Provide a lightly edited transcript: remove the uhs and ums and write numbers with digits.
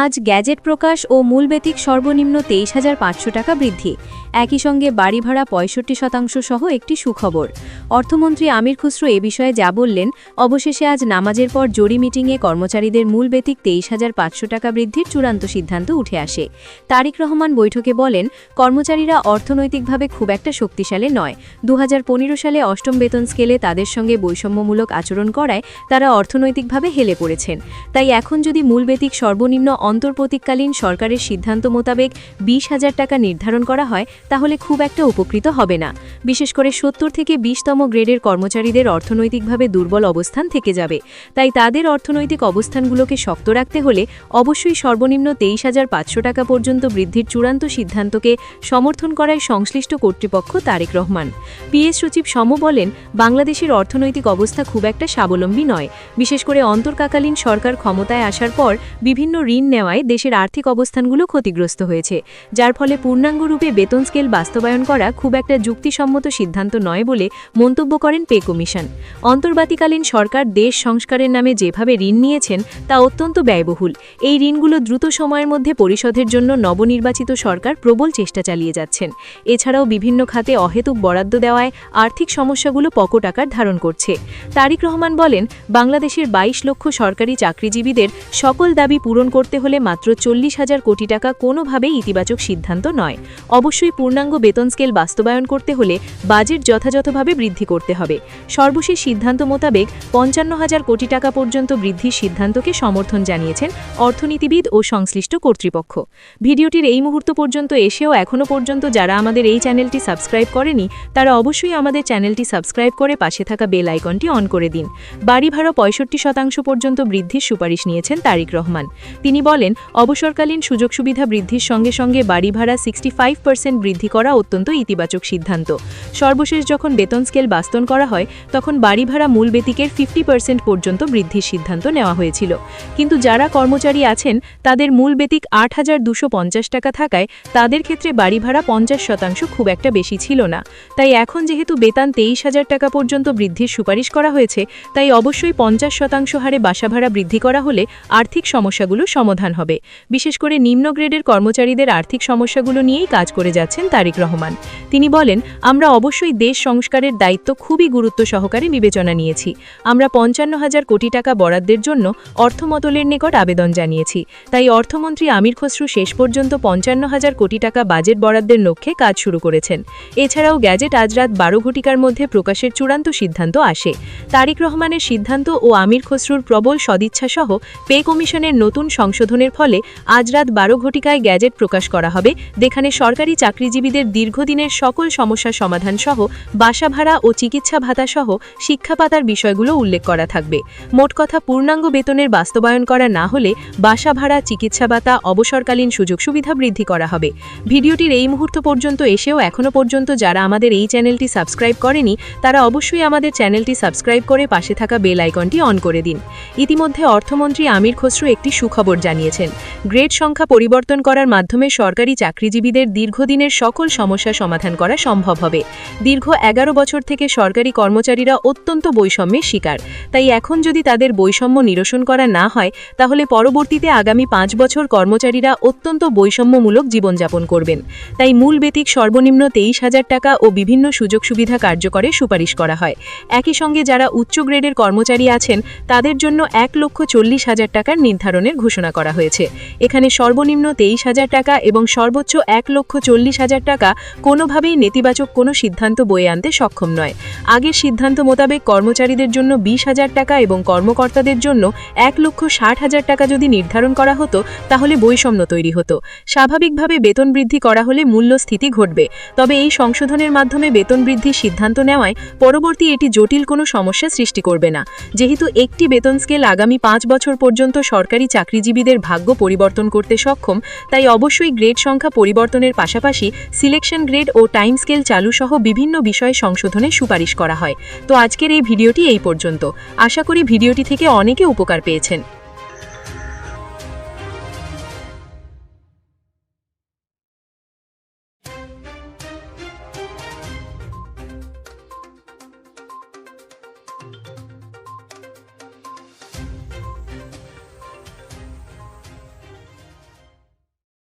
আজ গ্যাজেট প্রকাশ ও মূলবেতিক সর্বনিম্ন ২৩,৫০০ টাকা বৃদ্ধি। একই সঙ্গে বাড়ি ভাড়া ৬৫% সহ একটি সুখবর। অর্থমন্ত্রী আমির খুসরো এ বিষয়ে যা বললেন, অবশেষে আজ নামাজের পর জরুরি মিটিংয়ে কর্মচারীদের মূলবেতিক ২৩,৫০০ টাকা বৃদ্ধির চূড়ান্ত সিদ্ধান্ত উঠে আসে। তারিক রহমান বৈঠকে বলেন, কর্মচারীরা অর্থনৈতিকভাবে খুব একটা শক্তিশালী নয়। ২০১৫ সালে অষ্টম বেতন স্কেলে তাদের সঙ্গে বৈষম্যমূলক আচরণ করায় তারা অর্থনৈতিকভাবে হেলে পড়েছেন। তাই এখন যদি মূলবেতিক সর্বনিম্ন অন্তর্বর্তীকালীন সরকারের সিদ্ধান্ত মোতাবেক ২০,০০০ টাকা নির্ধারণ করা হয়, তাহলে খুব একটা উপকৃত হবে না। বিশেষ করে ৭০ থেকে ২০তম গ্রেডের কর্মচারীদের অর্থনৈতিকভাবে দুর্বল অবস্থান থেকে যাবে। তাই তাদের অর্থনৈতিক অবস্থানগুলোকে শক্ত রাখতে হলে অবশ্যই সর্বনিম্ন ২৩,৫০০ টাকা পর্যন্ত বৃদ্ধির চূড়ান্ত সিদ্ধান্তকে সমর্থন করায় সংশ্লিষ্ট কর্তৃপক্ষ তারেক রহমান। পিএস সচিব সম বলেন, বাংলাদেশের অর্থনৈতিক অবস্থা খুব একটা স্বাবলম্বী নয়। বিশেষ করে অন্তর্কালীন সরকার ক্ষমতায় আসার পর বিভিন্ন ঋণ নেওয়ায় দেশের আর্থিক অবস্থানগুলো ক্ষতিগ্রস্ত হয়েছে, যার ফলে পূর্ণাঙ্গরূপে বেতন স্কেল বাস্তবায়ন করা খুব একটা যুক্তিসম্মত সিদ্ধান্ত নয় বলে মন্তব্য করেন পে কমিশন। অন্তর্বর্তীকালীন সরকার দেশ সংস্কারের নামে যেভাবে ঋণ নিয়েছেন তা অত্যন্ত ব্যয়বহুল। এই ঋণগুলো দ্রুত সময়ের মধ্যে পরিশোধের জন্য নবনির্বাচিত সরকার প্রবল চেষ্টা চালিয়ে যাচ্ছেন। এছাড়াও বিভিন্ন খাতে অহেতুক বরাদ্দ দেওয়ায় আর্থিক সমস্যাগুলো প্রকট আকার ধারণ করছে। তারিক রহমান বলেন, বাংলাদেশের ২২ লক্ষ সরকারি চাকরিজীবীদের সকল দাবি পূরণ করতে হলে মাত্র ৪০,০০০ কোটি টাকা কোনোভাবেই ইতিবাচক সিদ্ধান্ত নয়। অবশ্যই পূর্ণাঙ্গ বেতন স্কেল বাস্তবায়ন করতে হলে বাজেট যথাযথভাবে বৃদ্ধি করতে হবে। সর্বশেষ সিদ্ধান্ত মোতাবেক ৫৫,০০০ কোটি টাকা পর্যন্ত বৃদ্ধির সিদ্ধান্তকে সমর্থন জানিয়েছেন অর্থনীতিবিদ ও সংশ্লিষ্ট কর্তৃপক্ষ। ভিডিওটির এই মুহূর্ত পর্যন্ত এসেও এখনও পর্যন্ত যারা আমাদের এই চ্যানেলটি সাবস্ক্রাইব করেনি, তারা অবশ্যই আমাদের চ্যানেলটি সাবস্ক্রাইব করে পাশে থাকা বেল আইকনটি অন করে দিন। বাড়ি ভাড়া ৬৫% পর্যন্ত বৃদ্ধির সুপারিশ নিয়েছেন তারিক রহমান। তিনি বলেন, অবসরকালীন সুযোগ সুবিধা বৃদ্ধির সঙ্গে সঙ্গে বাড়ি ভাড়া 65% বৃদ্ধি করা অত্যন্ত ইতিবাচক সিদ্ধান্ত। সর্বশেষ যখন বেতন স্কেল বাস্তবায়ন করা হয়, তখন বাড়ি ভাড়া মূল বেতিকের 50% পর্যন্ত বৃদ্ধির সিদ্ধান্ত নেওয়া হয়েছিল। কিন্তু যারা কর্মচারী আছেন তাদের মূল বেতিক ৮,২৫০ টাকা থাকায় তাদের ক্ষেত্রে বাড়ি ভাড়া ৫০% খুব একটা বেশি ছিল না। তাই এখন যেহেতু বেতন ২৩,০০০ টাকা পর্যন্ত বৃদ্ধির সুপারিশ করা হয়েছে, তাই অবশ্যই ৫০% হারে বাসা ভাড়া বৃদ্ধি করা হলে আর্থিক সমস্যাগুলো সমাধান হবে। বিশেষ করে নিম্ন গ্রেডের কর্মচারীদের আর্থিক সমস্যাগুলো নিয়েই কাজ করে যাচ্ছেন তারিক রহমান। তিনি বলেন, আমরা অবশ্যই দেশ সংস্কারের দায়িত্ব খুবই গুরুত্ব সহকারে বিবেচনা নিয়েছি। আমরা ৫৫,০০০ কোটি টাকা বরাদ্দের জন্য অর্থমন্ত্রণালয়ের নিকট আবেদন জানিয়েছি। তাই অর্থমন্ত্রী আমির খসরু শেষ পর্যন্ত ৫৫,০০০ কোটি টাকা বাজেট বরাদ্দের লক্ষ্যে কাজ শুরু করেছেন। এছাড়াও গ্যাজেট আজ রাত ১২ ঘটিকার মধ্যে প্রকাশের চূড়ান্ত সিদ্ধান্ত আসে। তারিক রহমানের সিদ্ধান্ত ও আমির খসরুর প্রবল সদিচ্ছা সহ পে কমিশনের নতুন সংশোধনের ফলে আজ রাত ১২ ঘটিকায় গ্যাজেট প্রকাশ করা হবে, যেখানে সরকারি চাকরিজীবীদের দীর্ঘদিনের সকল সমস্যা সমাধান সহ বাসা ভাড়া ও চিকিৎসা ভাতা সহ শিক্ষা ভাতার বিষয়গুলো উল্লেখ করা থাকবে। মোট কথা, পূর্ণাঙ্গ বেতনের বাস্তবায়ন করা না হলে বাসা ভাড়া, চিকিৎসা ভাতা, অবসরকালীন সুযোগ সুবিধা বৃদ্ধি করা হবে। ভিডিওটির এই মুহূর্ত পর্যন্ত এসেও এখনও পর্যন্ত যারা আমাদের এই চ্যানেলটি সাবস্ক্রাইব করেনি, তারা অবশ্যই আমাদের চ্যানেলটি সাবস্ক্রাইব করে পাশে থাকা বেল আইকনটি অন করে দিন। ইতিমধ্যে অর্থমন্ত্রী আমির খসরু একটি সুখবর জানিয়েছেন। গ্রেড সংখ্যা পরিবর্তন করার মাধ্যমে সরকারি চাকরিজীবীদের দীর্ঘদিনের সকল সমস্যা সমাধান করা সম্ভব হবে। দীর্ঘ ১১ বছর থেকে সরকারি কর্মচারীরা অত্যন্ত বৈষম্যের শিকার। তাই এখন যদি তাদের বৈষম্য নিরসন করা না হয়, তাহলে পরবর্তীতে আগামী ৫ বছর কর্মচারীরা অত্যন্ত বৈষম্যমূলক জীবনযাপন করবেন। তাই মূল বেতিক সর্বনিম্ন ২৩,০০০ টাকা ও বিভিন্ন সুযোগ সুবিধা কার্যকরের সুপারিশ করা হয়। একই সঙ্গে যারা উচ্চ গ্রেডের কর্মচারী আছেন তাদের জন্য ১,৪০,০০০ টাকার নির্ধারণের ঘোষণা করা হয়েছে। এখানে সর্বনিম্ন ২৩,০০০ টাকা এবং সর্বোচ্চ ১,৪০,০০০ টাকা কোনোভাবেই নেতিবাচক কোনো সিদ্ধান্ত বয়ে আনতে সক্ষম নয়। আগের সিদ্ধান্ত মোতাবেক কর্মচারীদের জন্য ২০,০০০ টাকা এবং কর্মকর্তাদের জন্য ১,৬০,০০০ টাকা যদি নির্ধারণ করা হতো, তাহলে বৈষম্য তৈরি হতো। স্বাভাবিকভাবে বেতন বৃদ্ধি করা হলে মূল্যস্ফীতি ঘটবে। তবে এই সংশোধনের মাধ্যমে বেতন বৃদ্ধির সিদ্ধান্ত নেওয়ায় পরবর্তী এটি জটিল কোনো সমস্যা সৃষ্টি করবে না। যেহেতু একটি বেতন স্কেল আগামী ৫ বছর পর্যন্ত সরকারি চাকরিজীবীদের ভাগ্য পরিবর্তন করতে সক্ষম, তাই অবশ্যই গ্রেড সংখ্যা পরিবর্তনের পাশাপাশি সিলেকশন গ্রেড ও টাইম স্কেল চালু সহ বিভিন্ন বিষয়ে সংশোধনের সুপারিশ করা হয়। তো আজকের এই ভিডিওটি এই পর্যন্ত। আশা করি ভিডিওটি থেকে অনেকে উপকার পেয়েছেন।